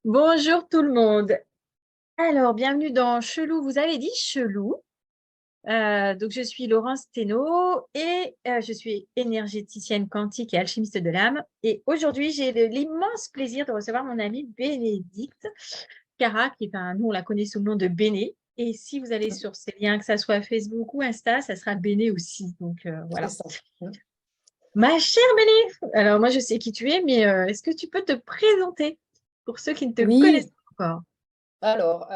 Bonjour tout le monde. Alors, bienvenue dans Chelou. Vous avez dit Chelou. Donc, je suis Laurence Thénault et je suis énergéticienne quantique et alchimiste de l'âme. Et aujourd'hui, j'ai l'immense plaisir de recevoir mon amie Bénédicte Cara, nous, on la connaît sous le nom de Béné. Et si vous allez sur ces liens, que ça soit Facebook ou Insta, ça sera Béné aussi. Donc, C'est voilà. ça. Ma chère Béné, alors moi, je sais qui tu es, mais est-ce que tu peux te présenter pour ceux qui ne te connaissent Oui, pas encore? alors,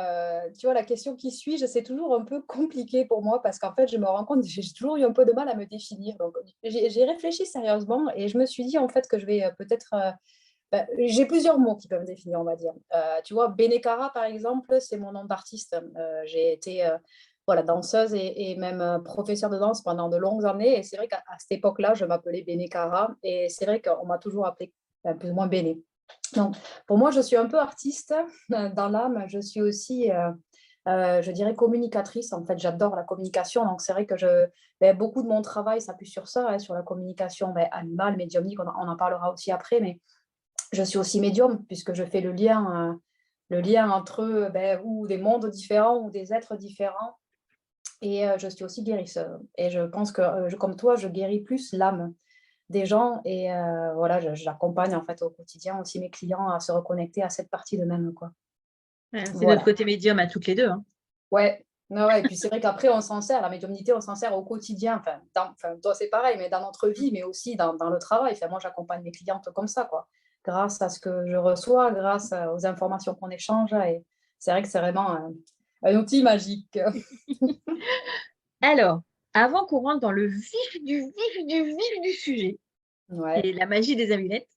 tu vois, la question qui suit, c'est toujours un peu compliqué pour moi parce qu'en fait, je me rends compte que j'ai toujours eu un peu de mal à me définir. Donc, j'ai réfléchi sérieusement et je me suis dit en fait que je vais peut-être. J'ai plusieurs mots qui peuvent me définir, on va dire. Tu vois, Benekara, par exemple, c'est mon nom d'artiste. J'ai été voilà, danseuse et même professeure de danse pendant de longues années. Et c'est vrai qu'à cette époque-là, je m'appelais Benekara. Et c'est vrai qu'on m'a toujours appelé plus ou moins Béné. Donc, pour moi, je suis un peu artiste dans l'âme. Je suis aussi, je dirais, communicatrice. En fait, j'adore la communication. Donc, c'est vrai que beaucoup de mon travail s'appuie sur ça, hein, sur la communication animale, médiumnique. On en parlera aussi après. Mais je suis aussi médium puisque je fais le lien entre ou des mondes différents ou des êtres différents. Et je suis aussi guérisseuse. Et je pense que, comme toi, je guéris plus l'âme des gens et voilà, j'accompagne en fait au quotidien aussi mes clients à se reconnecter à cette partie de même, quoi. Ouais, c'est notre Voilà. côté médium à toutes les deux, hein. Ouais. Ouais, et puis c'est vrai qu'après on s'en sert, la médiumnité, on s'en sert au quotidien. Toi c'est pareil, mais dans notre vie, mais aussi dans le travail. Enfin, moi j'accompagne mes clientes comme ça, quoi. Grâce à ce que je reçois, grâce aux informations qu'on échange. Et c'est vrai que c'est vraiment un outil magique. Alors, avant qu'on rentre dans le vif du sujet, Ouais, et la magie des amulettes,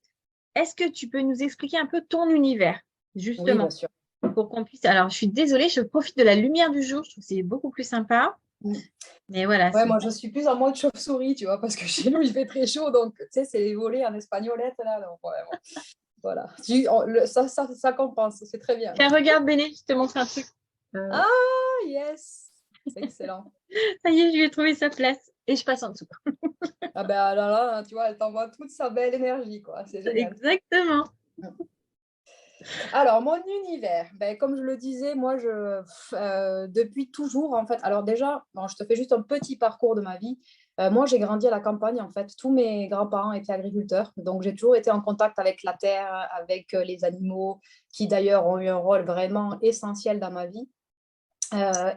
est-ce que tu peux nous expliquer un peu ton univers, oui, bien justement, sûr. pour qu'on puisse... Alors, je suis désolée, je profite de la lumière du jour, je trouve que c'est beaucoup plus sympa, mais voilà, Ouais, c'est... moi je suis plus en mode chauve-souris, tu vois, parce que chez nous il fait très chaud, donc tu sais, c'est les volets en espagnolette là, donc ouais, bon, voilà. Ça compense, c'est très bien. Tiens, regarde, Béné, je te montre un truc. Euh, Ah, yes! C'est excellent. Ça y est, je lui ai trouvé sa place, et je passe en dessous. Ah ben là, là, tu vois, elle t'envoie toute sa belle énergie, quoi. C'est génial. Exactement. Alors, mon univers, comme je le disais, moi, depuis toujours, en fait, alors déjà, bon, je te fais juste un petit parcours de ma vie. Moi, j'ai grandi à la campagne, en fait. Tous mes grands-parents étaient agriculteurs. Donc, j'ai toujours été en contact avec la terre, avec les animaux, qui d'ailleurs ont eu un rôle vraiment essentiel dans ma vie.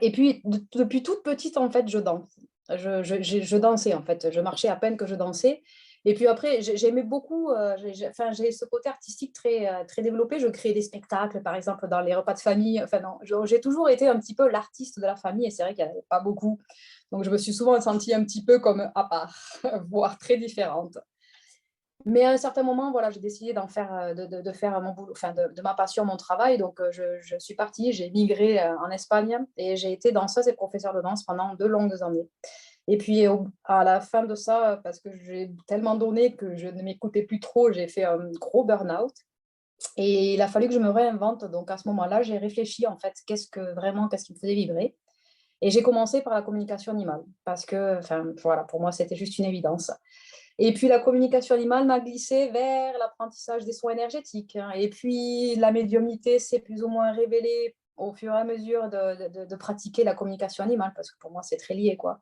Et puis, depuis toute petite, en fait, je danse. Je dansais, en fait. Je marchais à peine que je dansais. Et puis après, j'aimais beaucoup, enfin, j'ai ce côté artistique très développé. Je créais des spectacles, par exemple, dans les repas de famille. Enfin, non, j'ai toujours été un petit peu l'artiste de la famille. Et c'est vrai qu'il n'y en avait pas beaucoup. Donc, je me suis souvent sentie un petit peu comme à part, voire très différente. Mais à un certain moment, voilà, j'ai décidé d'en faire, de faire mon boulot, enfin de ma passion, mon travail. Donc, je suis partie, j'ai migré en Espagne et j'ai été danseuse et professeure de danse pendant de longues années. Et puis, à la fin de ça, parce que j'ai tellement donné que je ne m'écoutais plus trop, j'ai fait un gros burn-out. Et il a fallu que je me réinvente. Donc, à ce moment-là, j'ai réfléchi, en fait, qu'est-ce qui me faisait vibrer. Et j'ai commencé par la communication animale parce que, enfin, voilà, pour moi, c'était juste une évidence. Et puis la communication animale m'a glissé vers l'apprentissage des soins énergétiques, hein. Et puis la médiumnité s'est plus ou moins révélée au fur et à mesure de pratiquer la communication animale, parce que pour moi c'est très lié, quoi.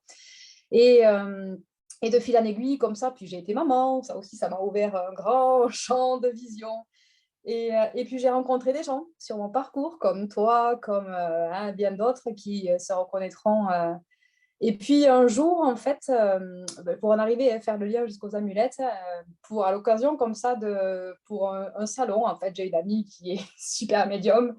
Et, euh, et de fil en aiguille, comme ça, puis j'ai été maman, ça aussi, ça m'a ouvert un grand champ de vision. Et puis j'ai rencontré des gens sur mon parcours, comme toi, comme bien d'autres qui se reconnaîtront. Et puis un jour, en fait, pour en arriver à faire le lien jusqu'aux amulettes, pour à l'occasion comme ça pour un salon, en fait, j'ai une amie qui est super médium,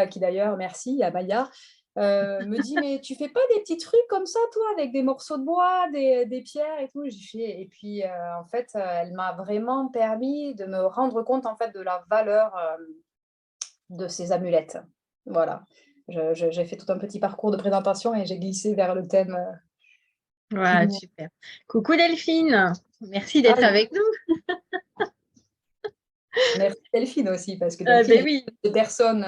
qui d'ailleurs, merci, à Maya, me dit, mais tu fais pas des petits trucs comme ça, toi, avec des morceaux de bois, des pierres et tout. Et puis, en fait, elle m'a vraiment permis de me rendre compte, en fait, de la valeur de ces amulettes. Voilà. J'ai fait tout un petit parcours de présentation et j'ai glissé vers le thème. Ouais, super. Coucou Delphine, merci Ah, d'être avec nous. merci Delphine aussi, parce que Delphine Ben est oui, une des personnes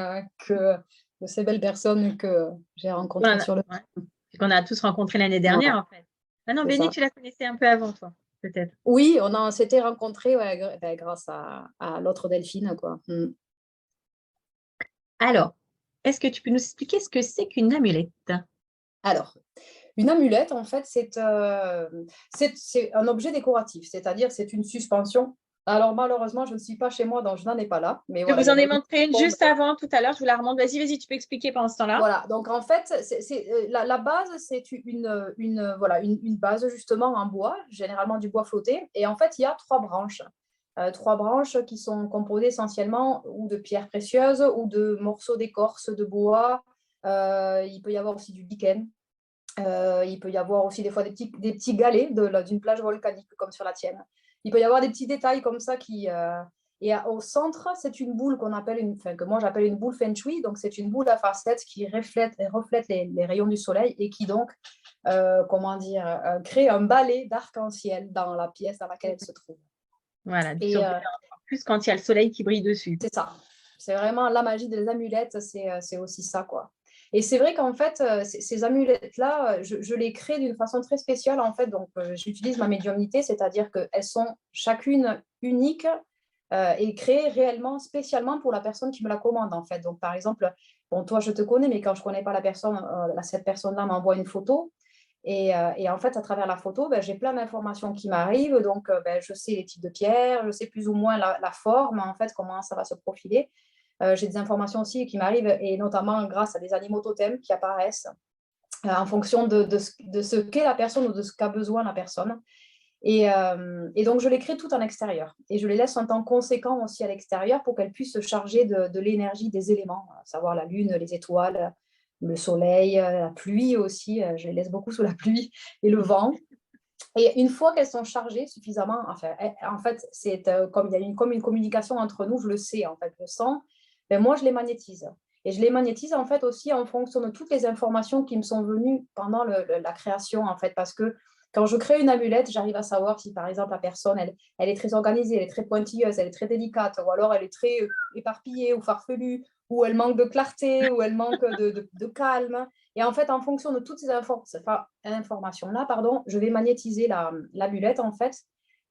de ces belles personnes que j'ai rencontrées sur le. ouais. C'est qu'on a tous rencontré l'année Ouais, dernière, en fait. Ah non, c'est Béni, ça. tu la connaissais un peu avant, toi, peut-être. Oui, on s'était rencontrés, ouais, grâce à l'autre Delphine, quoi. Alors, est-ce que tu peux nous expliquer ce que c'est qu'une amulette? Alors, une amulette, en fait, c'est un objet décoratif, c'est-à-dire c'est une suspension. Alors, malheureusement, je ne suis pas chez moi, donc je n'en ai pas là. Mais Je voilà, il vous y en en a ai une. montré une juste avant tout à l'heure, je vous la remonte. Vas-y, vas-y, tu peux expliquer pendant ce temps-là. Voilà, donc en fait, la base, c'est voilà, une base justement en bois, généralement du bois flotté. Et en fait, il y a trois branches qui sont composées essentiellement ou de pierres précieuses ou de morceaux d'écorce de bois. Il peut y avoir aussi du lichen. Il peut y avoir aussi des fois des petits galets d'une plage volcanique comme sur la tienne. Il peut y avoir des petits détails comme ça au centre, c'est une boule que moi j'appelle une boule feng shui. Donc c'est une boule à facettes qui reflète les rayons du soleil et qui donc, comment dire, crée un balai d'arc-en-ciel dans la pièce dans laquelle elle se trouve. Voilà, Et surtout en plus quand il y a le soleil qui brille dessus. c'est ça. C'est vraiment la magie des amulettes, c'est aussi ça, quoi. Et c'est vrai qu'en fait, ces amulettes-là, je les crée d'une façon très spéciale, en fait. Donc, j'utilise ma médiumnité, c'est-à-dire qu'elles sont chacune uniques et créées réellement, spécialement pour la personne qui me la commande, en fait. Donc, par exemple, bon, toi, je te connais, mais quand je ne connais pas la personne, cette personne-là m'envoie une photo. Et en fait, à travers la photo, ben, j'ai plein d'informations qui m'arrivent. Donc, ben, je sais les types de pierres, je sais plus ou moins la forme, en fait, comment ça va se profiler. J'ai des informations aussi qui m'arrivent, et notamment grâce à des animaux totems qui apparaissent en fonction de ce qu'est la personne ou de ce qu'a besoin la personne. Et donc, je les crée tout en extérieur. Et je les laisse un temps conséquent aussi à l'extérieur pour qu'elles puissent se charger de l'énergie des éléments, à savoir la lune, les étoiles, le soleil, la pluie aussi. Je les laisse beaucoup sous la pluie et le vent. Et une fois qu'elles sont chargées suffisamment, enfin, en fait, c'est comme il y a comme une communication entre nous, je le sais, en fait, je le sens, ben moi, je les magnétise. Et je les magnétise, en fait, aussi en fonction de toutes les informations qui me sont venues pendant la création, en fait, parce que quand je crée une amulette, j'arrive à savoir si, par exemple, la personne, elle est très organisée, elle est très pointilleuse, elle est très délicate, ou alors elle est très éparpillée ou farfelue, ou elle manque de clarté, ou elle manque de calme. Et en fait, en fonction de toutes ces informations-là, pardon, je vais magnétiser la mulette, en fait,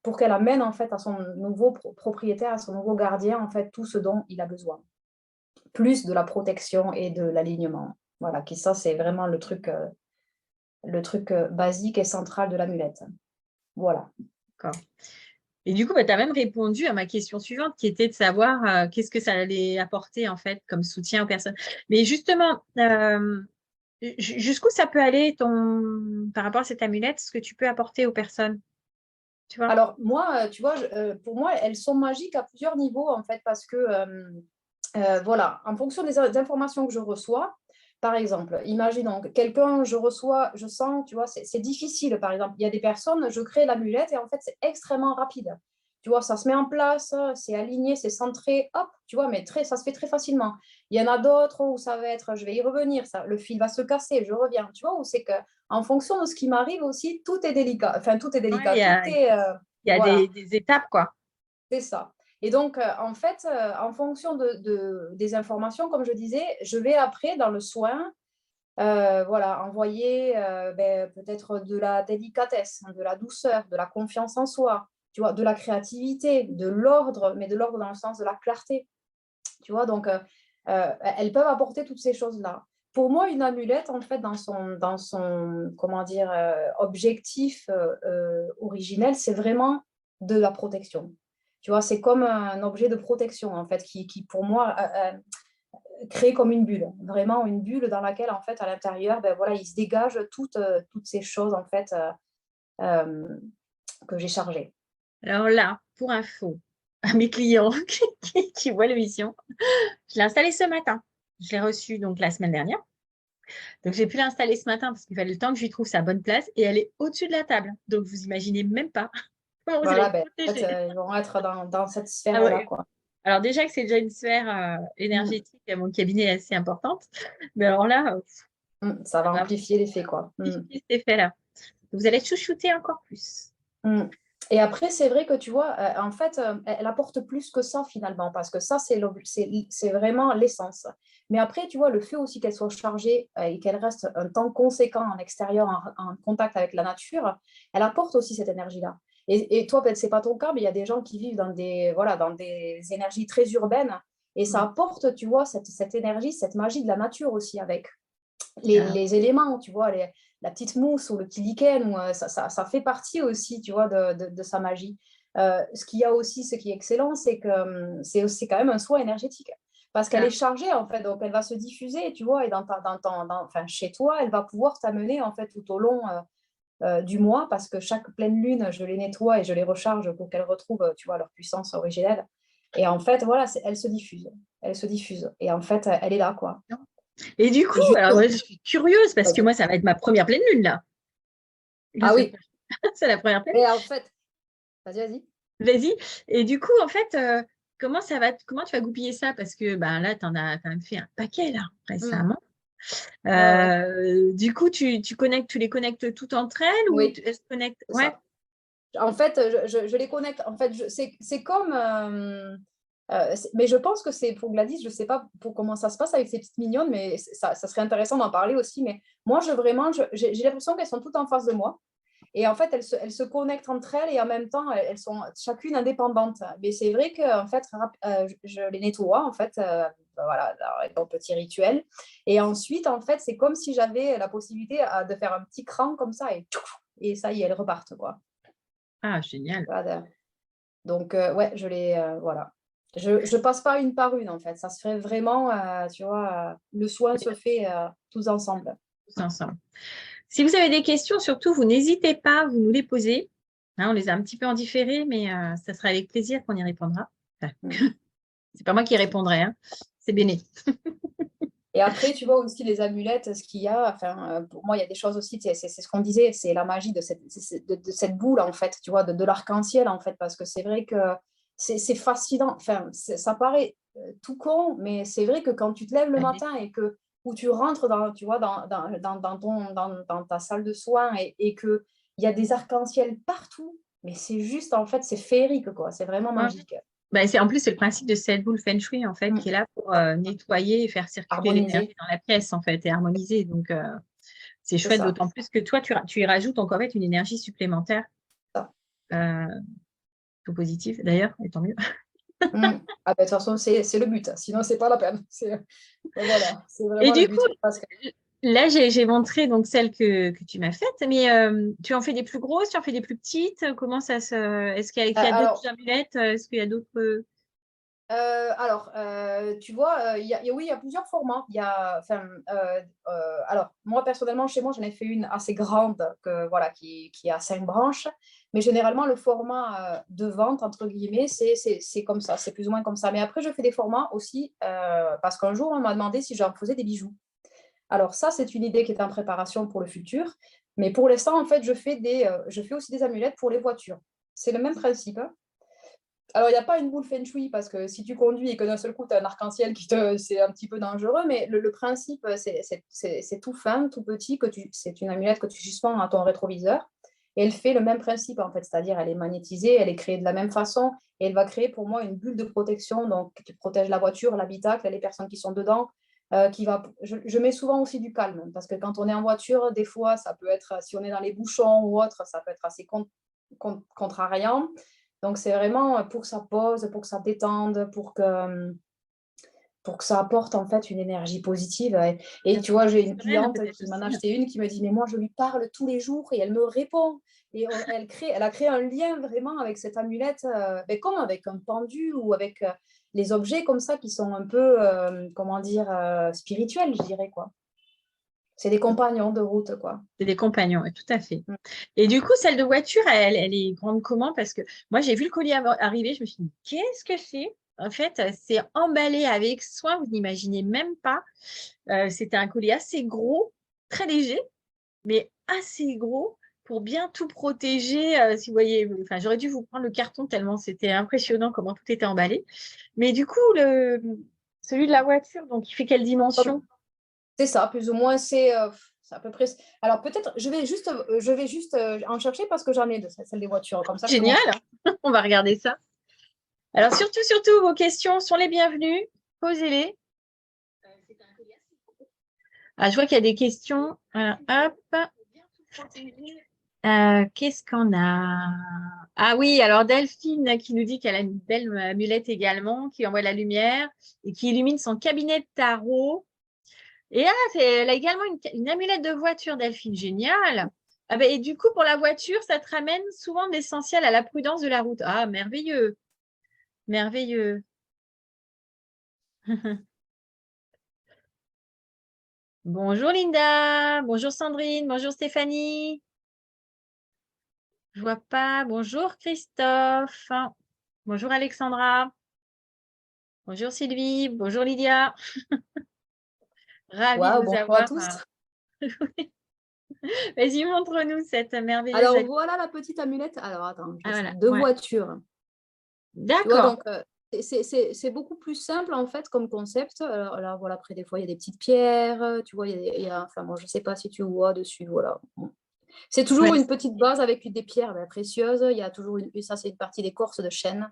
pour qu'elle amène, en fait, à son nouveau propriétaire, à son nouveau gardien, en fait, tout ce dont il a besoin. Plus de la protection et de l'alignement. Voilà, qui ça, c'est vraiment le truc basique et central de l'amulette. Voilà. D'accord. Et du coup, bah, tu as même répondu à ma question suivante qui était de savoir qu'est-ce que ça allait apporter en fait comme soutien aux personnes. Mais justement, jusqu'où ça peut aller par rapport à cette amulette, ce que tu peux apporter aux personnes, tu vois? Alors, moi, tu vois, pour moi, elles sont magiques à plusieurs niveaux, en fait, parce que voilà, en fonction des informations que je reçois, par exemple, imaginons que quelqu'un, je reçois, je sens, tu vois, c'est difficile, par exemple. Il y a des personnes, je crée l'amulette et en fait, c'est extrêmement rapide. Tu vois, ça se met en place, c'est aligné, c'est centré, hop, tu vois, mais ça se fait très facilement. Il y en a d'autres où ça va être, je vais y revenir, le fil va se casser, je reviens, tu vois, où c'est que en fonction de ce qui m'arrive aussi, tout est délicat. Enfin, tout est Ouais, délicat, tout est, il y a voilà. des étapes, quoi. C'est ça. Et donc, en fait, en fonction des informations, comme je disais, je vais après, dans le soin, voilà, envoyer ben, peut-être de la délicatesse, hein, de la douceur, de la confiance en soi, tu vois, de la créativité, de l'ordre, mais de l'ordre dans le sens de la clarté. Tu vois, donc, elles peuvent apporter toutes ces choses-là. Pour moi, une amulette, en fait, dans son comment dire, objectif originel, c'est vraiment de la protection. Tu vois, c'est comme un objet de protection, en fait, qui pour moi, crée comme une bulle. Vraiment une bulle dans laquelle, en fait, à l'intérieur, ben, voilà, il se dégage toutes ces choses, en fait, euh, que j'ai chargées. Alors là, pour info, à mes clients qui voient l'émission, je l'ai installée ce matin. Je l'ai reçue donc la semaine dernière. Donc, j'ai pu l'installer ce matin parce qu'il fallait le temps que je lui trouve sa bonne place et elle est au-dessus de la table. Donc, vous imaginez même pas comment vous allez Voilà, être ben, en fait, protégée. ils vont être dans cette Ah sphère-là, ouais. quoi. Alors, déjà que c'est déjà une sphère Mm. énergétique, mon cabinet est assez importante. Mais alors là, Ça ça va va amplifier l'effet, quoi. amplifier cet effet-là. Vous allez être chouchouté encore plus. Mm. Et après, c'est vrai que tu vois, en fait, elle apporte plus que ça finalement, parce que ça, c'est vraiment l'essence. Mais après, tu vois, le fait aussi qu'elle soit chargée et qu'elle reste un temps conséquent en extérieur, en contact avec la nature, elle apporte aussi cette énergie-là. Et toi, peut-être c'est pas ton cas, mais il y a des gens qui vivent voilà, dans des énergies très urbaines. Et ça apporte, tu vois, cette énergie, cette magie de la nature aussi avec Ah, les éléments, tu vois, la petite mousse ou le petit lichen, ça fait partie aussi, tu vois, de sa magie. Ce qu'il y a aussi, ce qui est excellent, c'est que c'est quand même un soin énergétique. Parce qu'elle ah, est chargée, en fait, donc elle va se diffuser, tu vois, et enfin, chez toi, elle va pouvoir t'amener, en fait, tout au long du mois, parce que chaque pleine lune, je les nettoie et je les recharge pour qu'elles retrouvent, tu vois, leur puissance originelle. Et en fait, voilà, elle se diffuse. Elle se diffuse. Et en fait, elle est là, quoi. non. Et du coup, Et juste, alors, ouais, je suis curieuse parce que vas-y. moi, ça va être ma première pleine lune, là. La Ah semaine oui, prochaine. C'est la première pleine. mais en fait, vas-y, vas-y. Vas-y. Et du coup, en fait, comment tu vas goupiller ça? Parce que ben, là, tu en as quand même fait un paquet, là, Hmm. récemment. Ouais, ouais, Du coup, tu les connectes toutes entre elles ou oui, elles se connectent? c'est Ouais. ça. En fait, je les connecte. En fait, c'est comme. Mais je pense que c'est pour Gladys, je ne sais pas pour comment ça se passe avec ces petites mignonnes, mais ça serait intéressant d'en parler aussi. Mais moi, j'ai l'impression qu'elles sont toutes en face de moi. Et en fait, elles se connectent entre elles et en même temps, elles sont chacune indépendantes. Mais c'est vrai que en fait, je les nettoie, en fait, voilà, avec un petit rituel. Et ensuite, en fait, c'est comme si j'avais la possibilité de faire un petit cran comme ça et ça y est, elles repartent, quoi. Ah, génial. Voilà. Donc, ouais, voilà. Je passe pas une par une, en fait. Ça se fait vraiment, tu vois, le soin se fait tous ensemble. Tous ensemble. Si vous avez des questions, surtout, vous n'hésitez pas, vous nous les posez. Hein, on les a un petit peu en différé, mais ça sera avec plaisir qu'on y répondra. Enfin, Mm. c'est pas moi qui répondrai, hein. C'est Béné. Et après, tu vois aussi les amulettes, ce qu'il y a, enfin, pour moi, il y a des choses aussi, c'est ce qu'on disait, c'est la magie de cette boule, en fait, tu vois, de l'arc-en-ciel, en fait, parce que c'est vrai que c'est fascinant, enfin, ça paraît tout con, mais c'est vrai que quand tu te lèves le matin et que, où tu rentres tu vois, dans ta salle de soins et qu'il y a des arcs-en-ciel partout, mais c'est juste, en fait, c'est féerique, quoi, c'est vraiment Ouais. magique. Ben, en plus, c'est le principe de cette boule Feng Shui, en fait, qui est Mm. là pour nettoyer et faire circuler Harmoniser, l'énergie dans la pièce, en fait, et harmoniser. Donc, c'est c'est chouette, ça. d'autant plus que toi, tu y rajoutes encore en fait une énergie supplémentaire, Ça. euh, tout positive d'ailleurs, et tant mieux. Mm. Ah ben, de toute façon, c'est le but. Sinon, c'est pas la peine. Voilà, c'est Et vraiment le du coup, but. Parce que, là, j'ai montré donc celle que tu m'as faite, mais tu en fais des plus grosses, tu en fais des plus petites. Comment ça se... Est-ce qu'il y a d'autres alors, amulettes? Est-ce qu'il y a d'autres... tu vois, oui, il y a plusieurs formats. Enfin, alors, moi, personnellement, chez moi, j'en ai fait une assez grande voilà, qui a 5 branches. Mais généralement, le format de vente, entre guillemets, c'est comme ça. C'est plus ou moins comme ça. Mais après, je fais des formats aussi parce qu'un jour, on m'a demandé si j'en faisais des bijoux. Alors ça, c'est une idée qui est en préparation pour le futur. Mais pour l'instant, en fait, je fais aussi des amulettes pour les voitures. C'est le même principe, hein. Alors, il n'y a pas une boule Feng Shui parce que si tu conduis et que d'un seul coup, tu as un arc-en-ciel c'est un petit peu dangereux, mais le principe, c'est tout fin, tout petit, c'est une amulette que tu suspends à ton rétroviseur. Et elle fait le même principe, en fait, c'est-à-dire elle est magnétisée, elle est créée de la même façon, et elle va créer pour moi une bulle de protection, donc qui protège la voiture, l'habitacle, les personnes qui sont dedans. Je mets souvent aussi du calme, parce que quand on est en voiture, des fois, ça peut être, si on est dans les bouchons ou autre, ça peut être assez contrariant. Donc, c'est vraiment pour que ça pose, pour que ça détende, pour que ça apporte en fait une énergie positive. Et Bien tu vois, j'ai une sereine cliente peut-être qui m'en a aussi. acheté une qui me dit, mais moi, je lui parle tous les jours et elle me répond. Et elle a créé un lien vraiment avec cette amulette, comme avec un pendu ou avec les objets comme ça qui sont un peu, comment dire, spirituels, je dirais, quoi. C'est des compagnons de route, quoi. C'est des compagnons, ouais, tout à fait. Mm. Et du coup, celle de voiture, elle est grande comment? Parce que moi, j'ai vu le colis arriver, je me suis dit, qu'est-ce que c'est? En fait, c'est emballé avec soin, vous n'imaginez même pas. C'était un colis assez gros, très léger, mais assez gros pour bien tout protéger. Si vous voyez, enfin, j'aurais dû vous prendre le carton tellement c'était impressionnant comment tout était emballé. Mais du coup, celui de la voiture, donc il fait quelle dimension? C'est ça, plus ou moins, c'est à peu près. Alors peut-être, je vais juste en chercher parce que j'en ai de celles des voitures. Comme ça, je te Génial, montre. on va regarder ça. Alors, surtout, vos questions sont les bienvenues. Posez-les. Ah, je vois qu'il y a des questions. Voilà, hop. Qu'est-ce qu'on a? Ah oui, alors Delphine qui nous dit qu'elle a une belle amulette également, qui envoie la lumière et qui illumine son cabinet de tarot. Et elle a également une amulette de voiture, Delphine. Génial. Ah ben, et du coup, pour la voiture, ça te ramène souvent de l'essentiel à la prudence de la route. Ah, merveilleux. Merveilleux. Bonjour Linda. Bonjour Sandrine. Bonjour Stéphanie. Je vois pas. Bonjour Christophe. Bonjour Alexandra. Bonjour Sylvie. Bonjour Lydia. Ravie de Waouh, vous bonjour à avoir. tous. Vas-y, montre-nous cette merveilleuse. Alors voilà la petite amulette. Alors attends, je Ah, suis voilà. de Ouais. voiture. Tu vois, D'accord. donc c'est beaucoup plus simple en fait comme concept. Alors là, voilà, après des fois il y a des petites pierres, tu vois, enfin moi je sais pas si tu vois dessus, voilà. Bon. C'est Ouais. toujours une petite base avec des pierres précieuses. Il y a toujours ça c'est une partie d'écorce de chêne.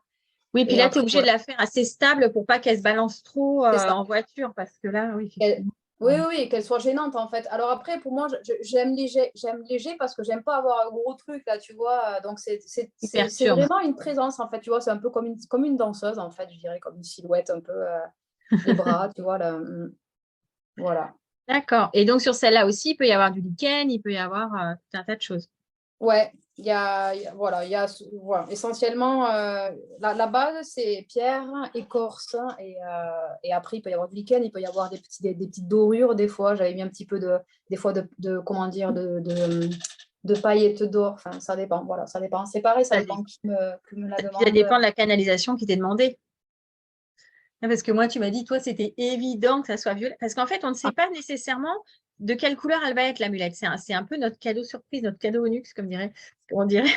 Oui, puis Et là, tu es après obligé de voilà, la faire assez stable pour pas qu'elle se balance trop c'est ça. en voiture, parce que là, oui, Qu'elle- effectivement. Oui, oui, qu'elle soit gênante en fait. Alors après, pour moi, j'aime léger parce que j'aime pas avoir un gros truc là, tu vois. Donc Qui c'est perturbe. vraiment une présence en fait, tu vois. C'est un peu comme une danseuse en fait, je dirais, comme une silhouette un peu, les bras, tu vois là. Voilà. D'accord. Et donc, sur celle-là aussi, il peut y avoir du lichen, il peut y avoir tout un tas de choses. Ouais, voilà, voilà, essentiellement la base c'est pierre, écorce et après il peut y avoir du lichen, il peut y avoir des petites dorures des fois. J'avais mis un petit peu des fois comment dire de paillettes d'or. Enfin, ça dépend. Voilà, ça dépend. C'est pareil, ça Ça dépend dé- qui me la Puis ça demande. dépend de la canalisation qui t'est demandée. Parce que moi, tu m'as dit, toi, c'était évident que ça soit violet. Parce qu'en fait, on ne sait pas nécessairement de quelle couleur elle va être, l'amulette. C'est un peu notre cadeau surprise, notre cadeau onyx, on dirait.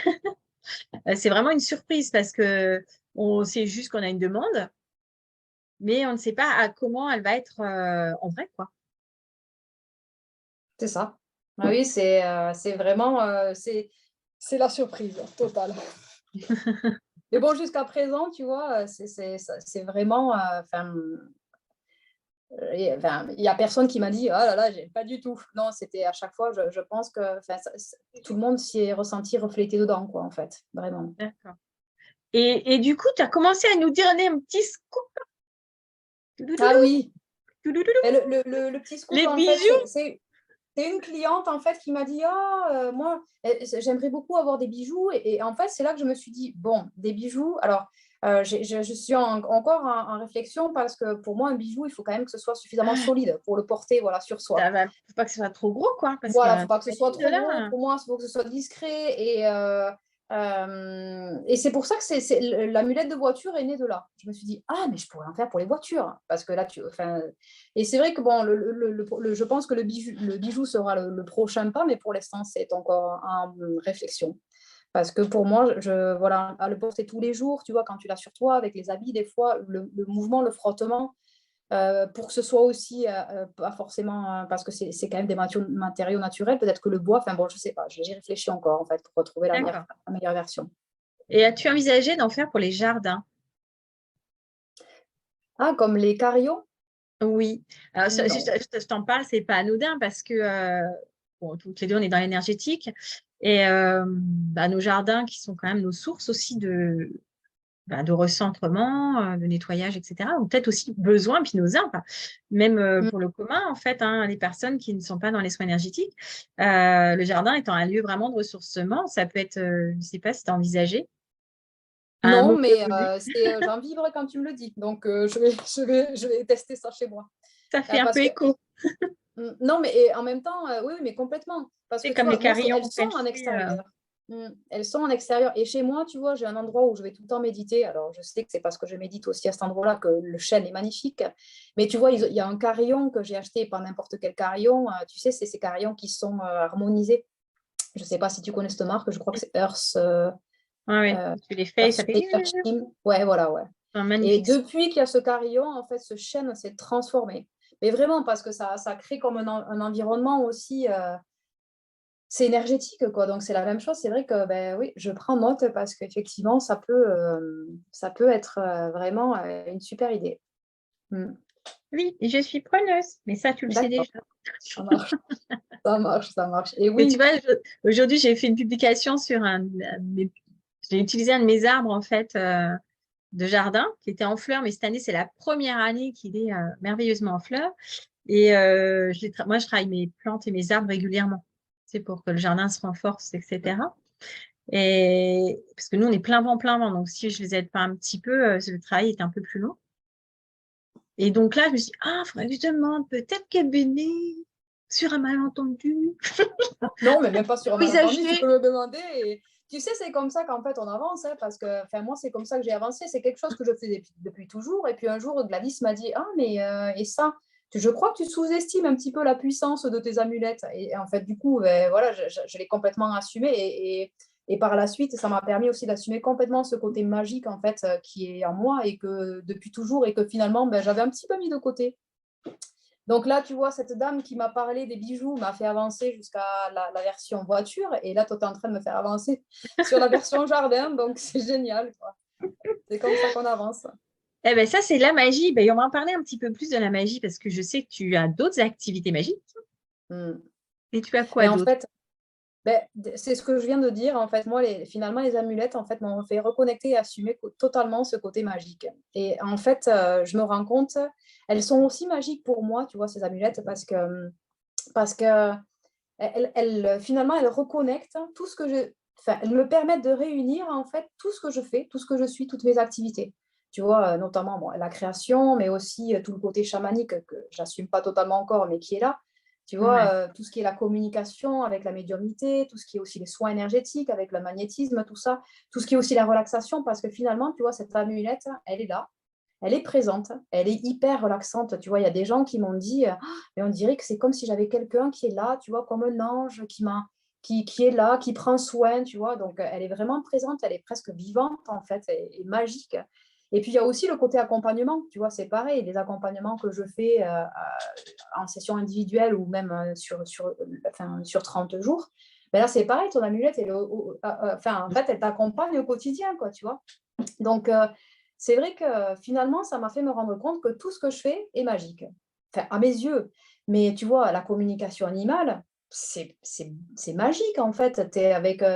C'est vraiment une surprise parce que on sait juste qu'on a une demande, mais on ne sait pas à comment elle va être en vrai, quoi. C'est ça. Ah oui, c'est vraiment c'est la surprise totale. Mais bon, jusqu'à présent, tu vois, c'est vraiment, enfin, il n'y a personne qui m'a dit, oh là là, j'aime pas du tout. Non, c'était à chaque fois, je pense que enfin, tout le monde s'y est ressenti reflété dedans, quoi, en fait, vraiment. D'accord. Et du coup, tu as commencé à nous donner un petit scoop. Ah Toulouloulou, oui, toulouloulou. et le petit scoop, Les en fait, bijoux. c'est une cliente en fait qui m'a dit moi j'aimerais beaucoup avoir des bijoux et en fait c'est là que je me suis dit bon des bijoux alors je suis encore en réflexion parce que pour moi un bijou il faut quand même que ce soit suffisamment Ah, solide pour le porter voilà sur soi. ça va, faut pas que ce soit trop gros, quoi, parce Voilà, faut pas que ce soit t'imagines de trop gros. là. Pour moi, il faut que ce soit discret. Et c'est pour ça que l'amulette de voiture est née de là. Je me suis dit, ah, mais je pourrais en faire pour les voitures. Parce que là, enfin, et c'est vrai que bon, je pense que le bijou sera le prochain pas, mais pour l'instant, c'est encore en réflexion. Parce que pour moi, voilà, à le porter tous les jours, tu vois, quand tu l'as sur toi, avec les habits, des fois, le mouvement, le frottement, pour que ce soit aussi, pas forcément, parce que c'est quand même des matériaux naturels, peut-être que le bois, enfin bon, je sais pas, j'y réfléchis encore en fait pour retrouver D'accord. la meilleure version. Et as-tu envisagé d'en faire pour les jardins? Ah, comme les carillons? Oui. Alors, Non. je t'en parle, c'est pas anodin parce que bon, toutes les deux, on est dans l'énergétique. Et bah, nos jardins, qui sont quand même nos sources aussi de recentrement, de nettoyage, etc. Ou peut-être aussi besoin, puis nos uns, enfin, même Mm. pour le commun, en fait, hein, les personnes qui ne sont pas dans les soins énergétiques. Le jardin étant un lieu vraiment de ressourcement, ça peut être, je ne sais pas si tu as envisagé, à un Non, moment mais donné, j'en vibre quand tu me le dis. Donc, je vais tester ça chez moi. ça fait un peu Parce que, écho. non, mais et en même temps, oui, oui, mais complètement. Parce que C'est tu comme les vois, moi, elles carillons sont en pelletés. extérieur. Elles sont en extérieur. Et chez moi, tu vois, j'ai un endroit où je vais tout le temps méditer. Alors, je sais que c'est parce que je médite aussi à cet endroit-là que le chêne est magnifique. Mais tu vois, il y a un carillon que j'ai acheté, pas n'importe quel carillon. Tu sais, c'est ces carillons qui sont harmonisés. Je ne sais pas si tu connais cette marque. Je crois que c'est Ouais, ouais. euh, Tu les fais, ça fait Earthshim. Ouais, voilà, ouais. un Et magnifique son. depuis qu'il y a ce carillon, en fait, ce chêne s'est transformé. Mais vraiment, parce que ça crée comme un environnement aussi. C'est énergétique, quoi. Donc, c'est la même chose. C'est vrai que, ben oui, je prends note parce qu'effectivement, ça peut être vraiment une super idée. Mm. Oui, et je suis preneuse, mais ça, tu le sais D'accord, déjà. ça marche, ça marche, ça marche. Et Et tu oui, vois, aujourd'hui, j'ai fait une publication sur j'ai utilisé un de mes arbres, en fait, de jardin, qui était en fleurs, mais cette année, c'est la première année qu'il est merveilleusement en fleurs. Et moi, je travaille mes plantes et mes arbres régulièrement, c'est pour que le jardin se renforce, etc. Et parce que nous, on est plein vent. Donc, si je les aide pas un petit peu, le travail est un peu plus long. Et donc là, je me suis dit, ah, il faudrait que je demande, peut-être qu'elle Béné, sur un malentendu, non, mais même pas sur un malentendu, tu peux envisager. me demander. Et tu sais, c'est comme ça qu'en fait on avance, hein, parce que enfin, moi, c'est comme ça que j'ai avancé. C'est quelque chose que je faisais depuis toujours. Et puis un jour, Gladys m'a dit, ah, mais et ça, je crois que tu sous-estimes un petit peu la puissance de tes amulettes. Et en fait, du coup, ben, voilà, je l'ai complètement assumé. Et par la suite, ça m'a permis aussi d'assumer complètement ce côté magique, en fait, qui est en moi et que depuis toujours, et que finalement, ben, j'avais un petit peu mis de côté. Donc là, tu vois, cette dame qui m'a parlé des bijoux m'a fait avancer jusqu'à la version voiture. Et là, toi, tu es en train de me faire avancer sur la version jardin. Donc, c'est génial, quoi. C'est comme ça qu'on avance. Eh ben, ça, c'est la magie. Ben, on va en parler un petit peu plus de la magie parce que je sais que tu as d'autres activités magiques. Mm. Et tu as quoi Mais en d'autre? fait, ben, c'est ce que je viens de dire. En fait, moi, finalement, les amulettes, en fait, m'ont fait reconnecter et assumer totalement ce côté magique. Et en fait, je me rends compte, elles sont aussi magiques pour moi, tu vois, ces amulettes, parce que finalement, elles reconnectent tout ce que je... Enfin, elles me permettent de réunir, en fait, tout ce que je fais, tout ce que je suis, toutes mes activités. Tu vois, notamment bon, la création, mais aussi tout le côté chamanique que j'assume pas totalement encore, mais qui est là. Tu vois, Ouais. tout ce qui est la communication avec la médiumnité, tout ce qui est aussi les soins énergétiques avec le magnétisme, tout ça, tout ce qui est aussi la relaxation, parce que finalement, tu vois, cette amulette, elle est là, elle est présente, elle est hyper relaxante. Tu vois, il y a des gens qui m'ont dit, mais on dirait que c'est comme si j'avais quelqu'un qui est là, tu vois, comme un ange qui est là, qui prend soin, tu vois. Donc, elle est vraiment présente, elle est presque vivante, en fait, et magique. Et puis, il y a aussi le côté accompagnement, tu vois, c'est pareil, les accompagnements que je fais en session individuelle ou même sur 30 jours. Ben là, c'est pareil, ton amulette, en fait, elle t'accompagne au quotidien, quoi, tu vois. Donc, c'est vrai que finalement, ça m'a fait me rendre compte que tout ce que je fais est magique. Enfin, à mes yeux. Mais tu vois, la communication animale, c'est magique en fait.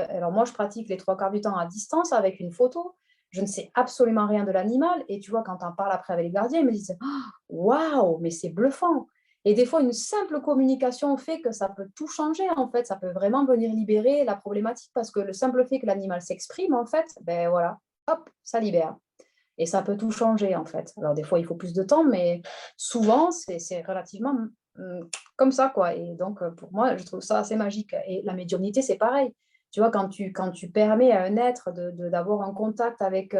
Alors moi, je pratique les trois quarts du temps à distance avec une photo. Je ne sais absolument rien de l'animal. Et tu vois, quand on parle après avec les gardiens, ils me disent, ah, waouh, mais c'est bluffant. Et des fois, une simple communication fait que ça peut tout changer en fait. Ça peut vraiment venir libérer la problématique parce que le simple fait que l'animal s'exprime, en fait, ben voilà, hop, ça libère. Et ça peut tout changer, en fait. Alors, des fois, il faut plus de temps, mais souvent, c'est relativement comme ça, quoi. Et donc, pour moi, je trouve ça assez magique. Et la médiumnité, c'est pareil. Tu vois, quand tu permets à un être d'avoir un contact avec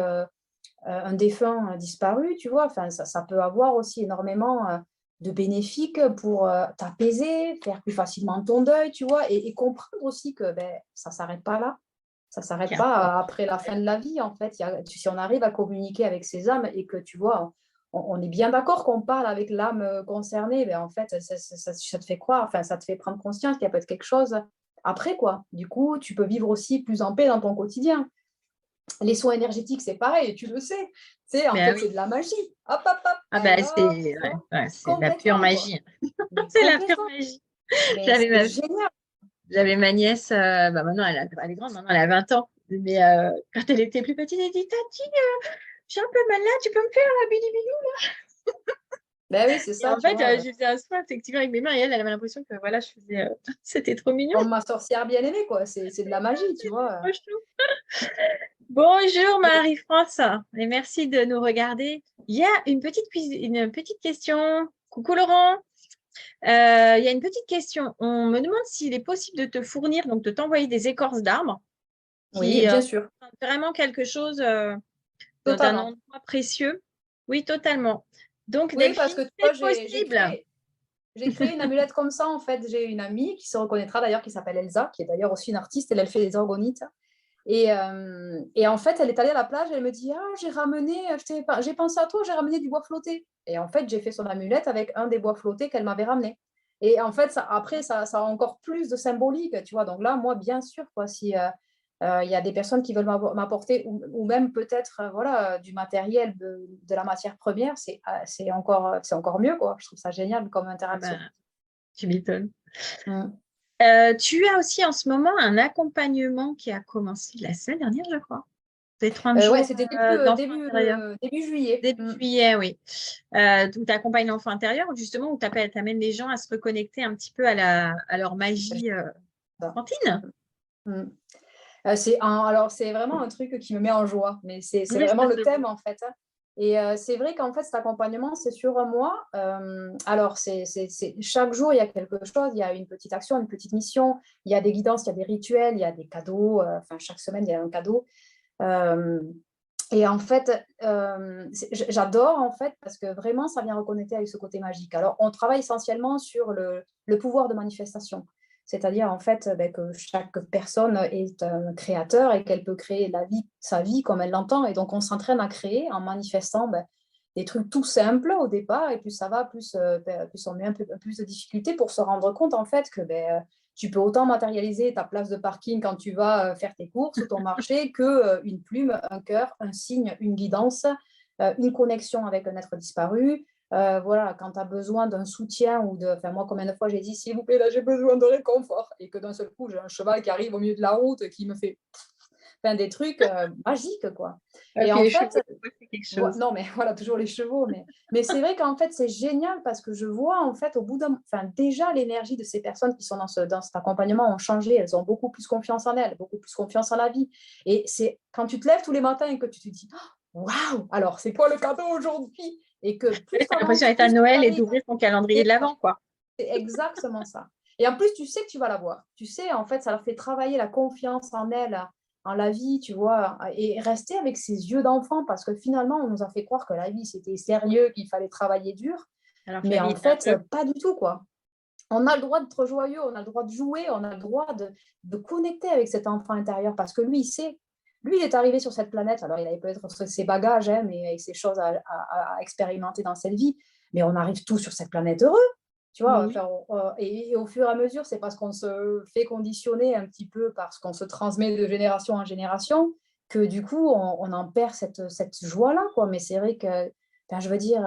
un défunt disparu, tu vois, enfin, ça peut avoir aussi énormément de bénéfiques pour t'apaiser, faire plus facilement ton deuil, tu vois, et comprendre aussi que ben, ça ne s'arrête pas là. Ça ne s'arrête pas après la fin de la vie, en fait. Si on arrive à communiquer avec ces âmes et que, tu vois, on est bien d'accord qu'on parle avec l'âme concernée, ben, en fait, ça te fait croire, enfin, ça te fait prendre conscience qu'il y a peut-être quelque chose après, quoi. Du coup, tu peux vivre aussi plus en paix dans ton quotidien. Les soins énergétiques, c'est pareil, tu le sais. En Ben fait, c'est oui. de la magie. Hop, hop, hop. Ah Et ben là, c'est tu vois, c'est de la pure complètement, quoi. magie. Mais C'est la pure complètement. magie. Mais J'avais c'est ma, génial. j'avais ma nièce, bah maintenant elle est grande, maintenant elle a 20 ans. Mais quand elle était plus petite, elle dit, Tati, j'ai un peu mal là, tu peux me faire la bidi. Ben oui, c'est Et ça, en tu fait, vois. j'ai fait un soin effectivement avec mes mains et elle avait l'impression que voilà, je faisais. C'était trop mignon. Comme ma sorcière bien-aimée, quoi. C'est de la magie, tu vois. Moi, je trouve. Bonjour Mais Marie-France et merci de nous regarder. Il y a une petite question. Coucou Laurent. Il y a une petite question. On me demande s'il est possible de te fournir, donc de t'envoyer des écorces d'arbres oui, qui bien sûr, représentent vraiment quelque chose d'un totalement. endroit précieux. Oui, totalement. Donc Oui, parce Delphine, que tu vois, c'est possible. j'ai créé une amulette comme ça, en fait. J'ai une amie qui se reconnaîtra d'ailleurs, qui s'appelle Elsa, qui est d'ailleurs aussi une artiste, elle fait des orgonites. Et en fait, elle est allée à la plage, elle me dit, ah, j'ai ramené, j'ai pensé à toi, j'ai ramené du bois flotté. Et en fait, j'ai fait son amulette avec un des bois flottés qu'elle m'avait ramené. Et en fait, après, ça a encore plus de symbolique, tu vois. Donc là, moi, bien sûr, quoi, Il y a des personnes qui veulent m'apporter ou même peut-être voilà, du matériel, de la matière première. C'est encore mieux, quoi. Je trouve ça génial comme Ah interaction. ben, tu m'étonnes. Mm. Tu as aussi en ce moment un accompagnement qui a commencé la semaine dernière, je crois. C'est 30 Ouais, jours c'était d'enfant intérieur. début juillet. Début Mm. juillet, oui. Donc, tu accompagnes l'enfant intérieur, justement, où tu amènes les gens à se reconnecter un petit peu à leur magie Ça. enfantine. Mm. Alors, c'est vraiment un truc qui me met en joie, mais c'est Oui, vraiment ça le se thème, voit. en fait, hein. Et c'est vrai qu'en fait, cet accompagnement, c'est sur un mois. Alors, chaque jour, il y a quelque chose, il y a une petite action, une petite mission, il y a des guidances, il y a des rituels, il y a des cadeaux. Enfin, chaque semaine, il y a un cadeau. Euh, et en fait, j'adore, en fait, parce que vraiment, ça vient reconnecter avec ce côté magique. Alors, on travaille essentiellement sur le pouvoir de manifestation. C'est-à-dire, en fait, que chaque personne est un créateur et qu'elle peut créer sa vie comme elle l'entend. Et donc, on s'entraîne à créer en manifestant des trucs tout simples au départ. Et plus ça va, plus on met un peu plus de difficultés pour se rendre compte, en fait, que tu peux autant matérialiser ta place de parking quand tu vas faire tes courses ou ton marché que une plume, un cœur, un signe, une guidance, une connexion avec un être disparu. Voilà, quand tu as besoin d'un soutien enfin, moi, combien de fois j'ai dit, s'il vous plaît, là, j'ai besoin de réconfort. Et que d'un seul coup, j'ai un cheval qui arrive au milieu de la route qui me fait enfin, des trucs magiques, quoi. Ah, Et puis en les chevaux, fait, c'est quelque chose. non, mais voilà, toujours les chevaux. Mais c'est vrai qu'en fait, c'est génial parce que je vois, en fait, enfin, déjà, l'énergie de ces personnes qui sont dans cet accompagnement ont changé. Elles ont beaucoup plus confiance en elles, beaucoup plus confiance en la vie. Et c'est quand tu te lèves tous les matins et que tu te dis, waouh, alors c'est quoi le cadeau aujourd'hui? Et que plus Tu tu as l'impression avances, d'être à plus tu Noël et arrives. d'ouvrir ton calendrier C'est de l'Avent, quoi. exactement ça. Et en plus, tu sais que tu vas l'avoir. Tu sais, en fait, ça leur fait travailler la confiance en elles, en la vie, tu vois, et rester avec ses yeux d'enfant, parce que finalement, on nous a fait croire que la vie, c'était sérieux, qu'il fallait travailler dur. Alors que la Mais vie en est un fait, jeu. pas du tout, quoi. On a le droit d'être joyeux, on a le droit de jouer, on a le droit de connecter avec cet enfant intérieur, parce que lui, il sait. Lui, il est arrivé sur cette planète, alors il avait peut-être ses bagages, hein, mais avec ses choses à expérimenter dans cette vie, mais on arrive tous sur cette planète heureux, tu vois. Oui. Enfin, et au fur et à mesure, c'est parce qu'on se fait conditionner un petit peu, parce qu'on se transmet de génération en génération, que du coup, on en perd cette joie-là, quoi. Mais c'est vrai que, enfin, je veux dire,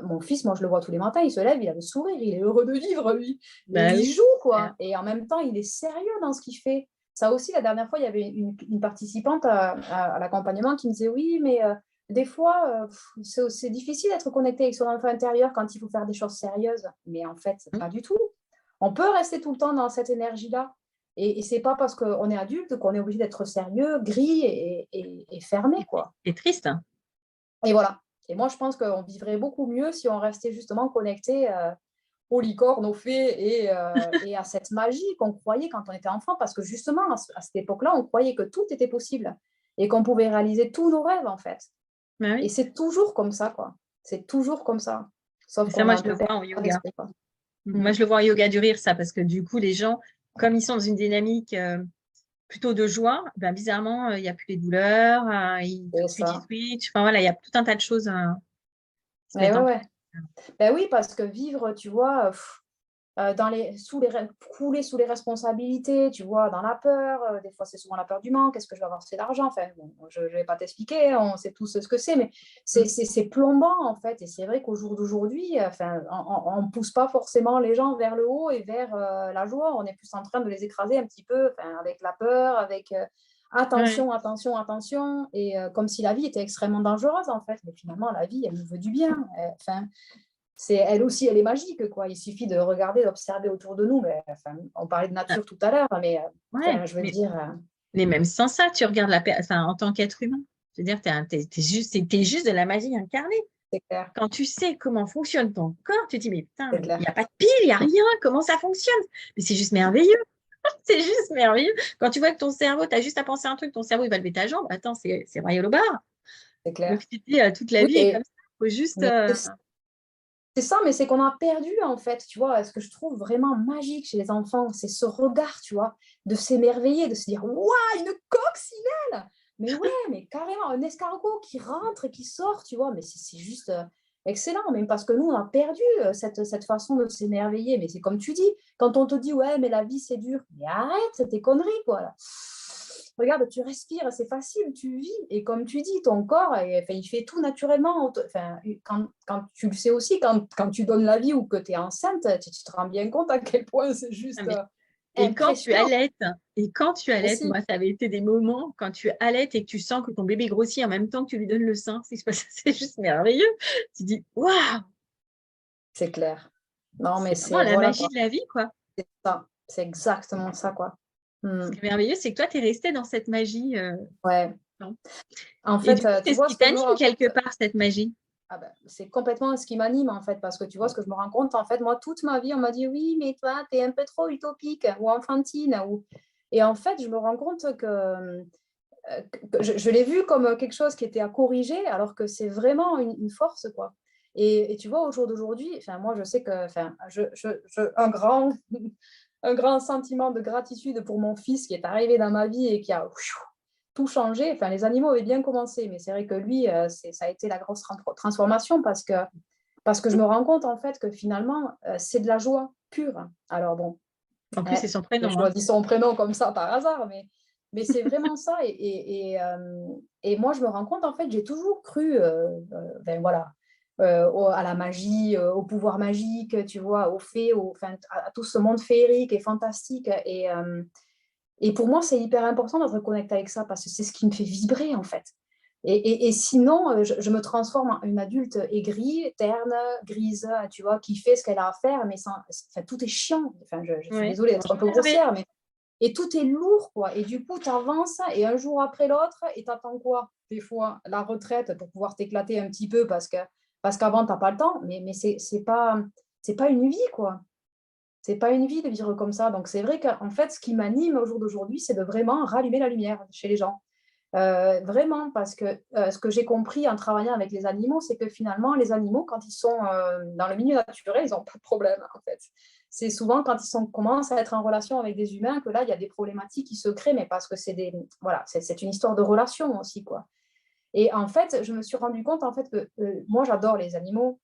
mon fils, moi, je le vois tous les matins, il se lève, il a le sourire, il est heureux de vivre, lui. Et Bah il oui. joue, quoi. Et en même temps, il est sérieux dans ce qu'il fait. Ça aussi, la dernière fois, il y avait une participante à l'accompagnement qui me disait, oui, mais des fois, c'est difficile d'être connecté avec son enfant intérieur quand il faut faire des choses sérieuses. Mais en fait, pas du tout. On peut rester tout le temps dans cette énergie-là. Et c'est pas parce qu'on est adulte qu'on est obligé d'être sérieux, gris et fermé, quoi. C'est triste, hein. Et voilà. Et moi, je pense qu'on vivrait beaucoup mieux si on restait justement connecté aux licornes, aux fées et à cette magie qu'on croyait quand on était enfant. Parce que justement, à cette époque-là, on croyait que tout était possible et qu'on pouvait réaliser tous nos rêves, en fait. Bah Et oui. c'est toujours comme ça, quoi. C'est toujours comme ça. Sauf Et ça, qu'on est moi, un je le peu vois perdu en yoga. d'esprit, quoi. Mm. Moi, je le vois en yoga du rire, ça, parce que du coup, les gens, comme ils sont dans une dynamique plutôt de joie, ben, bizarrement, il n'y a plus les douleurs, C'est switchy ça. switch. Enfin, voilà, il y a tout un tas de choses qui se Et mettent ouais, en place. ouais. Ben oui, parce que vivre, tu vois, couler sous les responsabilités, tu vois, dans la peur. Des fois, c'est souvent la peur du manque. Est-ce que je vais avoir assez d'argent? Enfin, bon, je ne vais pas t'expliquer, on sait tous ce que c'est, mais Mm. c'est plombant, en fait. Et c'est vrai qu'au jour d'aujourd'hui, enfin, on ne pousse pas forcément les gens vers le haut et vers la joie. On est plus en train de les écraser un petit peu, enfin, avec la peur, avec Ouais. attention, attention, attention. Et comme si la vie était extrêmement dangereuse, en fait. Mais finalement, la vie, elle nous veut du bien. Enfin, elle aussi, elle est magique, quoi. Il suffit de regarder, d'observer autour de nous. Mais, enfin, on parlait de Ah, nature tout à l'heure, mais ouais. enfin, je veux dire, Mais même sans ça, tu regardes enfin, en tant qu'être humain. Je veux dire, t'es juste de la magie incarnée. c'est clair, Quand tu sais comment fonctionne ton corps, tu te dis, mais putain, c'est il n'y a clair. pas de pile, il n'y a rien, comment ça fonctionne? Mais c'est juste merveilleux. C'est juste merveilleux. Quand tu vois que ton cerveau, tu as juste à penser un truc, ton cerveau, il va lever ta jambe. Attends, c'est royal au bar. C'est Donc, clair. tu te dis, toute la Oui, vie est comme ça. Il faut juste. mais c'est ça, mais c'est qu'on a perdu, en fait, tu vois. Ce que je trouve vraiment magique chez les enfants, c'est ce regard, tu vois, de s'émerveiller, de se dire, waouh, une coccinelle! Mais ouais, mais carrément, un escargot qui rentre et qui sort, tu vois, mais c'est juste excellent, même parce que nous, on a perdu cette façon de s'émerveiller. Mais c'est comme tu dis, quand on te dit, ouais, mais la vie, c'est dur, mais arrête tes conneries, quoi. Là. regarde, tu respires, c'est facile, tu vis. Et comme tu dis, ton corps, enfin, il fait tout naturellement. Enfin, quand tu le sais aussi, quand tu donnes la vie ou que tu es enceinte, tu te rends bien compte à quel point c'est Ah, juste mais et impressionnant quand tu allaites, aussi. moi, ça avait été des moments quand tu allaites et que tu sens que ton bébé grossit en même temps que tu lui donnes le sein. C'est juste merveilleux. Tu dis, waouh, C'est clair. Non, mais c'est vraiment c'est, la voilà magie quoi, de la vie, quoi. c'est ça. C'est exactement ça, quoi. Ce Hmm. qui est merveilleux, c'est que toi, tu es resté dans cette magie. Ouais. Non. En Et fait, du coup, tu c'est ce vois qui ce que je me t'anime rends quelque compte. part, cette magie. Ah ben, c'est complètement ce qui m'anime en fait, parce que tu vois ce que je me rends compte, en fait, moi, toute ma vie, on m'a dit oui, mais toi, tu es un peu trop utopique ou enfantine. Et en fait, je me rends compte que je l'ai vu comme quelque chose qui était à corriger, alors que c'est vraiment une force, quoi. Et tu vois, au jour d'aujourd'hui, enfin, moi, je sais que, enfin, un grand sentiment de gratitude pour mon fils qui est arrivé dans ma vie et qui a tout changé. Enfin, les animaux avaient bien commencé, mais c'est vrai que lui, ça a été la grosse transformation parce que je me rends compte, en fait, que finalement, c'est de la joie pure. Alors bon, En plus, hein, c'est son j'ai prénom, hein. choisi son prénom comme ça par hasard, mais c'est vraiment ça. Et moi, je me rends compte, en fait, j'ai toujours cru ben, voilà, à la magie, au pouvoir magique, tu vois, aux fées, enfin, à tout ce monde féerique et fantastique. Et pour moi, c'est hyper important d'être connecté avec ça parce que c'est ce qui me fait vibrer, en fait. Et sinon, je me transforme en une adulte aigrie, terne, grise, tu vois, qui fait ce qu'elle a à faire, mais enfin, tout est chiant. Enfin, je suis Ouais, désolée d'être un bonjour peu Hervé. grossière, mais et tout est lourd, quoi. Et du coup, tu avances et un jour après l'autre, et tu attends quoi? Des fois, la retraite pour pouvoir t'éclater un petit peu parce qu'avant, tu n'as pas le temps, mais c'est pas une vie, quoi. C'est pas une vie de vivre comme ça. Donc, c'est vrai qu'en fait, ce qui m'anime au jour d'aujourd'hui, c'est de vraiment rallumer la lumière chez les gens. Vraiment, parce que ce que j'ai compris en travaillant avec les animaux, c'est que finalement, les animaux, quand ils sont dans le milieu naturel, ils n'ont pas de problème, en fait. C'est souvent quand commencent à être en relation avec des humains que là, il y a des problématiques qui se créent, mais parce que voilà, c'est une histoire de relation aussi, quoi. Et en fait, je me suis rendu compte, en fait, que moi, j'adore les animaux.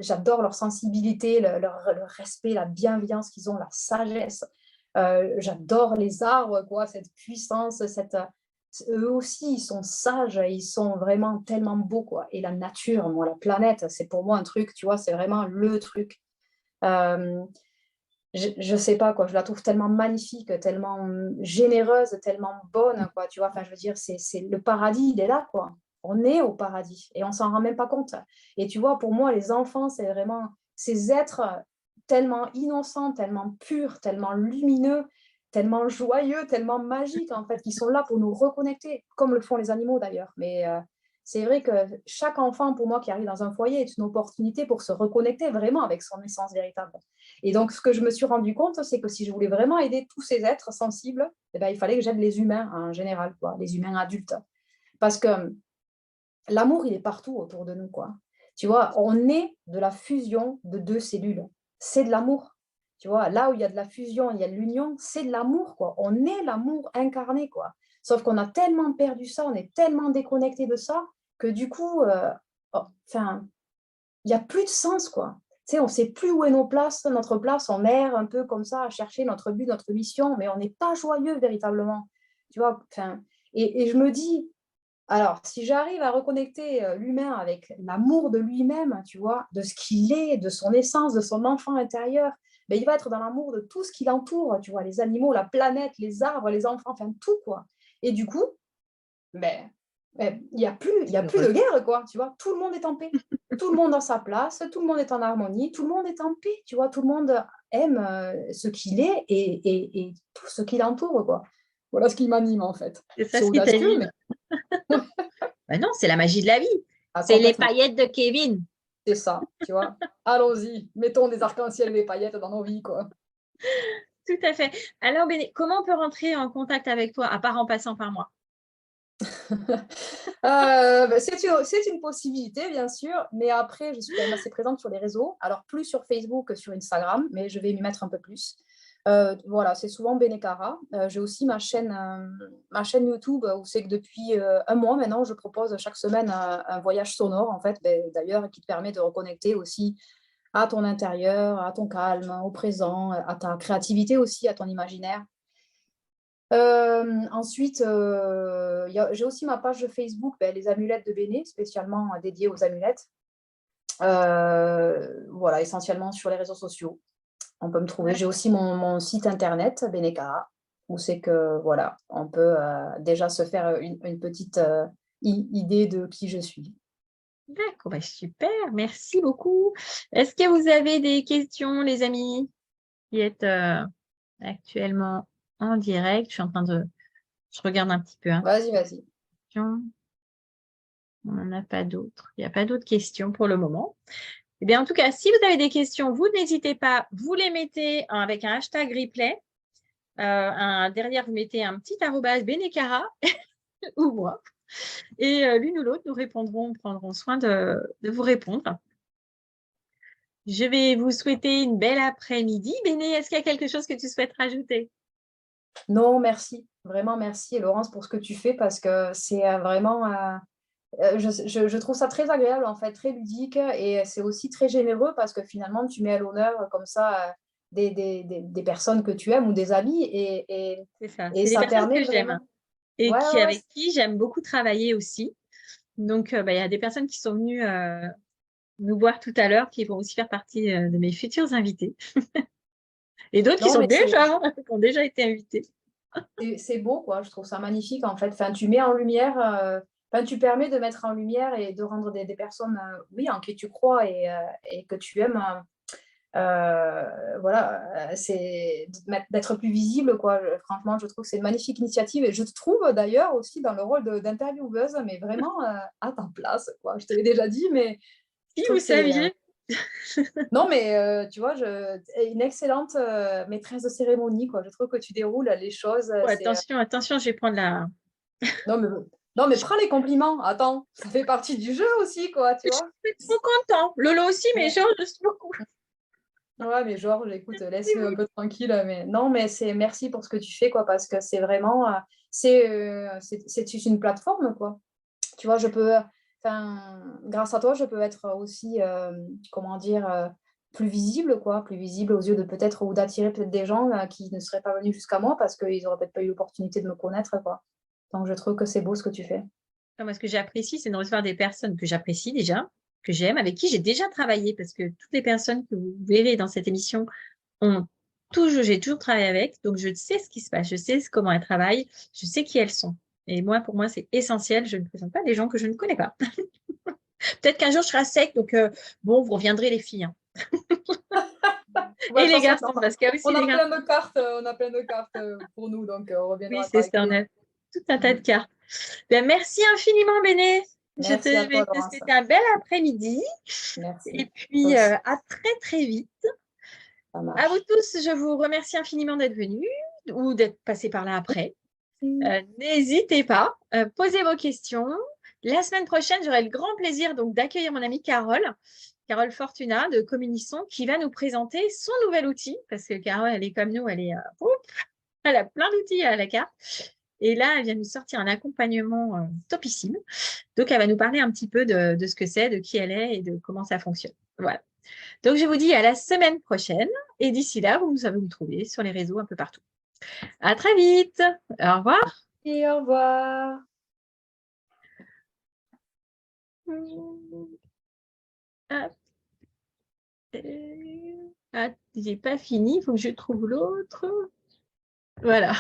J'adore leur sensibilité, leur respect, la bienveillance qu'ils ont, la sagesse. J'adore les arbres, quoi, cette puissance, eux aussi, ils sont sages, ils sont vraiment tellement beaux, quoi. Et la nature, moi, la planète, c'est pour moi un truc, tu vois, c'est vraiment le truc. Euh, je sais pas, quoi, je la trouve tellement magnifique, tellement généreuse, tellement bonne, quoi, tu vois, enfin, je veux dire, c'est le paradis, il est là, quoi. On est au paradis et on s'en rend même pas compte. Et tu vois, pour moi, les enfants, c'est vraiment ces êtres tellement innocents, tellement purs, tellement lumineux, tellement joyeux, tellement magiques, en fait, qui sont là pour nous reconnecter, comme le font les animaux d'ailleurs. Mais c'est vrai que chaque enfant, pour moi, qui arrive dans un foyer est une opportunité pour se reconnecter vraiment avec son essence véritable. Et donc, ce que je me suis rendu compte, c'est que si je voulais vraiment aider tous ces êtres sensibles, eh ben, il fallait que j'aide les humains en général, quoi, les humains adultes. Parce que l'amour, il est partout autour de nous, quoi. Tu vois, on est de la fusion de deux cellules. C'est de l'amour. Tu vois, là où il y a de la fusion, il y a de l'union, c'est de l'amour, quoi. On est l'amour incarné, quoi. Sauf qu'on a tellement perdu ça, on est tellement déconnecté de ça, que du coup, enfin, il n'y a plus de sens, quoi. Tu sais, on ne sait plus où est notre place, on erre un peu comme ça à chercher notre but, notre mission, mais on n'est pas joyeux véritablement. Tu vois, enfin, et je me dis, alors, si j'arrive à reconnecter l'humain avec l'amour de lui-même, tu vois, de ce qu'il est, de son essence, de son enfant intérieur, ben, il va être dans l'amour de tout ce qui l'entoure, tu vois, les animaux, la planète, les arbres, les enfants, enfin tout, quoi. Et du coup, ben, il y a plus Heureux. de guerre, quoi, tu vois. Tout le monde est en paix. Tout le monde a sa place, tout le monde est en harmonie, tout le monde est en paix, tu vois. Tout le monde aime ce qu'il est et tout ce qui l'entoure, quoi. Voilà ce qui m'anime, en fait. C'est ça C'est ce qui audacieux, mais t'anime. Ben non, c'est la magie de la vie. ah, C'est les complètement. paillettes de Kevin. C'est ça, tu vois. Allons-y, mettons des arcs-en-ciel et des paillettes dans nos vies, quoi. Tout à fait. Alors, Béné, comment on peut rentrer en contact avec toi, à part en passant par moi? Ben, c'est une possibilité, bien sûr, mais après, je suis quand même assez présente sur les réseaux. Alors, plus sur Facebook que sur Instagram, mais je vais m'y mettre un peu plus. Voilà, c'est souvent Benekara. J'ai aussi ma chaîne YouTube où c'est que depuis un mois maintenant, je propose chaque semaine un voyage sonore, en fait, ben, d'ailleurs, qui te permet de reconnecter aussi à ton intérieur, à ton calme, au présent, à ta créativité aussi, à ton imaginaire. Ensuite, j'ai aussi ma page Facebook, les amulettes de Béné, spécialement dédiée aux amulettes. Voilà, essentiellement sur les réseaux sociaux. On peut me trouver. J'ai aussi mon site internet, Benekara, où c'est que, voilà, on peut déjà se faire une petite idée de qui je suis. D'accord, bah, super, merci beaucoup. Est-ce que vous avez des questions, les amis, qui êtes actuellement en direct? Je regarde un petit peu, hein. Vas-y, vas-y. On n'en a pas d'autres. Il n'y a pas d'autres questions pour le moment. Eh bien, en tout cas, si vous avez des questions, vous n'hésitez pas, vous les mettez avec un hashtag replay. Derrière, vous mettez un petit arrobase Benekara ou moi. Et l'une ou l'autre, prendront soin de vous répondre. Je vais vous souhaiter une belle après-midi. Béné, est-ce qu'il y a quelque chose que tu souhaites rajouter? Non, merci. Vraiment, merci, Laurence, pour ce que tu fais parce que c'est vraiment. Je trouve ça très agréable, en fait, très ludique et c'est aussi très généreux parce que finalement, tu mets à l'honneur comme ça des personnes que tu aimes ou des amis C'est ça. et C'est des ça personnes permet que j'aime vraiment. et Ouais, ouais, avec qui j'aime beaucoup travailler aussi. Donc, il y a des personnes qui sont venues nous voir tout à l'heure qui vont aussi faire partie de mes futurs invités. Et d'autres non, mais qui ont déjà été invités. c'est beau, quoi. Je trouve ça magnifique, en fait. Enfin, tu mets en lumière, enfin, tu permets de mettre en lumière et de rendre des personnes, oui, en qui tu crois et que tu aimes. Voilà, c'est d'être plus visible, quoi. Franchement, je trouve que c'est une magnifique initiative et je te trouve d'ailleurs aussi dans le rôle d'intervieweuse, mais vraiment à ta place, quoi. Je te l'ai déjà dit, mais je Si trouve vous que c'est. saviez. Non, mais tu vois, une excellente maîtresse de cérémonie, quoi. Je trouve que tu déroules les choses. Oh, attention, je vais prendre la. Non, mais, non, mais prends les compliments. Attends, ça fait partie du jeu aussi, quoi, tu Je vois. suis trop content. Lolo aussi, mais Ouais. Georges aussi beaucoup. Ouais, mais Georges, écoute, C'est laisse-le un vous. peu tranquille. Mais non, mais c'est merci pour ce que tu fais, quoi, parce que c'est vraiment, c'est une plateforme, quoi. Tu vois, enfin, grâce à toi, je peux être aussi, comment dire, plus visible, quoi, plus visible aux yeux de peut-être ou d'attirer peut-être des gens qui ne seraient pas venus jusqu'à moi parce qu'ils n'auraient peut-être pas eu l'opportunité de me connaître, quoi. Donc, je trouve que c'est beau ce que tu fais. Moi, ce que j'apprécie, c'est de recevoir des personnes que j'apprécie déjà, que j'aime, avec qui j'ai déjà travaillé, parce que toutes les personnes que vous verrez dans cette émission j'ai toujours travaillé avec, donc je sais ce qui se passe, je sais comment elles travaillent, je sais qui elles sont. Et moi, pour moi, c'est essentiel. Je ne présente pas des gens que je ne connais pas. Peut-être qu'un jour, je serai sec, donc bon, vous reviendrez les filles, hein. Ouais, Et de les toute façon, garçons, parce qu'il y a aussi on des a garçons. plein de cartes, on a plein de cartes pour nous, donc on Oui, reviendra c'est avec ça, on plaisir. a tout un tas Mm. de cartes. Ben, merci infiniment, Béné. Merci à Je toi, vais te Laurence. souhaiter un bel après-midi. Et Merci. Toi puis, aussi, à très, très vite. ça À vous marche. tous, je vous remercie infiniment d'être venus ou d'être passés par là après. Mm. N'hésitez pas, posez vos questions. La semaine prochaine, j'aurai le grand plaisir donc d'accueillir mon amie Carole Fortuna de Communisson, qui va nous présenter son nouvel outil, parce que Carole, elle est comme nous, elle a plein d'outils à la carte. Et là, elle vient nous sortir un accompagnement topissime. Donc, elle va nous parler un petit peu de ce que c'est, de qui elle est et de comment ça fonctionne. Voilà. Donc, je vous dis à la semaine prochaine. Et d'ici là, vous savez me trouver sur les réseaux un peu partout. À très vite. Au revoir. Et au revoir. Ah, j'ai pas fini, il faut que je trouve l'autre. Voilà.